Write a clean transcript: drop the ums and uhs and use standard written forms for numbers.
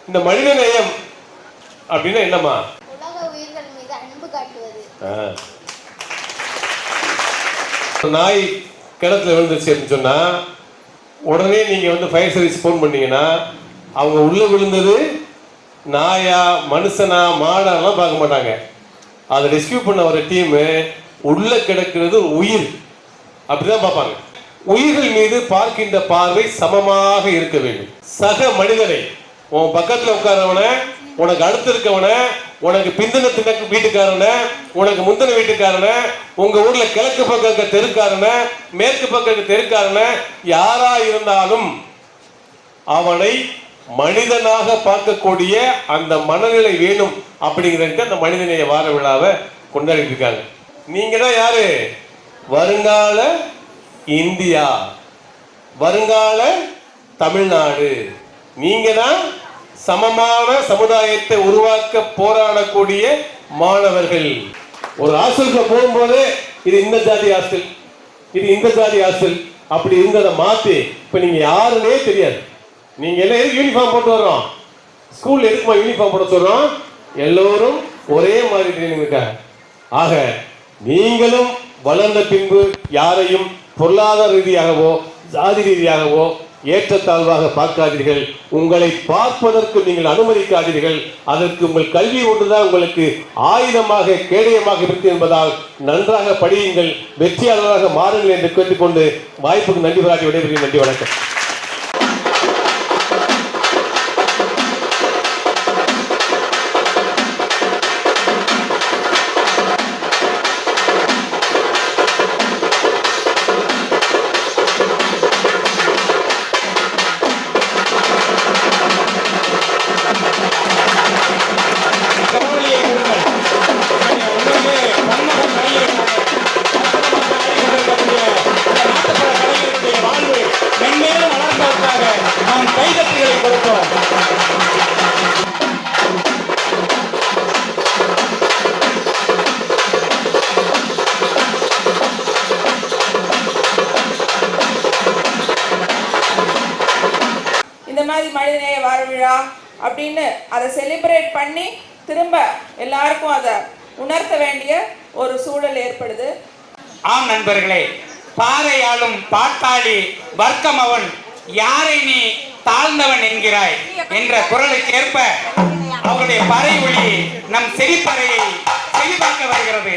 இந்த மனித நேயம் அப்படின்னா என்னம்மா? உலக உயிர்கள் மீது அன்பு காட்டுவது. நாய் கிணத்துல விழுந்துச்சு அப்படின்னு சொன்னா உடனே நீங்க ஃபயர் சர்வீஸ் போன் பண்ணீங்கன்னா அவங்க உள்ள விழுந்தது நாயா மனுஷனா மாடாலாம் பார்க்க மாட்டாங்க. அதை ரெஸ்கியூ பண்ண வர டீமு உள்ள கிடக்கிறது ஒரு உயிர் அப்படிதான் பார்ப்பாங்க. உயிர்கள் மீது பார்க்கின்ற பார்வை சமமாக இருக்க வேண்டும். சக மனிதனை, உன் பக்கத்துல உட்காரவன, உனக்கு அடுத்து இருக்கவன, உனக்கு பிந்தின திணக்கு வீட்டுக்காரன, உனக்கு முந்தின வீட்டுக்காரன, உங்க ஊர்ல கிழக்கு பக்க தெருக்காரன, மேற்கு பக்க தெருக்காரன, யாரா இருந்தாலும் அவனை மனிதனாக பார்க்கக்கூடிய அந்த மனநிலை வேணும் அப்படிங்கிறதுக்கு அந்த மனிதநேய வார விழாவை கொண்டாடிட்டு இருக்காங்க. நீங்க தான் யாரு? வருங்கால இந்தியா, வருங்கால தமிழ்நாடு. நீங்க தான் சமமான சமுதாயத்தை உருவாக்க போராடக்கூடிய மாணவர்கள். ஒரு ஹாஸ்டலுக்கு போகும்போது இது இந்த ஜாதி ஹாஸ்டல், இது இந்த ஜாதி ஹாஸ்டல் அப்படி இருந்ததை மாத்தி இப்ப நீங்க யாருன்னே தெரியாது. நீங்க எல்லாம் எதுக்கு யூனிஃபார்ம் போட்டு வர்றோம்? ஸ்கூல்ல எதுக்குமா யூனிஃபார்ம் போட சொல்றோம்? எல்லோரும் ஒரே மாதிரி ட்ரைனிங் இருக்காங்க. ஆக நீங்களும் வளர்ந்த பின்பு யாரையும் பொருளாதார ரீதியாகவோ ஜாதி ரீதியாகவோ ஏற்றத்தாழ்வாக பார்க்காதீர்கள். உங்களை பார்ப்பதற்கு நீங்கள் அனுமதிக்காதீர்கள். அதற்கு உங்கள் கல்வி ஒன்றுதான் உங்களுக்கு ஆயுதமாக கேடயமாக இருக்கு என்பதால் நன்றாக படியுங்கள், வெற்றியாளராக மாறுங்கள் என்று கேட்டுக்கொண்டு வாய்ப்புக்கு நன்றி பாராட்டி விடைபெறுகிறேன். நன்றி, வணக்கம். இந்த மாதிரி மனிதநேய வார விழா அப்படின்னு அதை செலிப்ரேட் பண்ணி திரும்ப எல்லாருக்கும் அதை உணர்த்த வேண்டிய ஒரு சூழல் ஏற்படுது. ஆம் நண்பர்களே, பாறையாலும் பாட்டாளி வர்க்கம் அவன், யாரை நீ தாழ்ந்தவன் என்கிறாய் என்ற குரலுக்கேற்ப அவருடைய பறை ஒளி நம் செழிப்பறையை செழிப்பாக்க வருகிறது.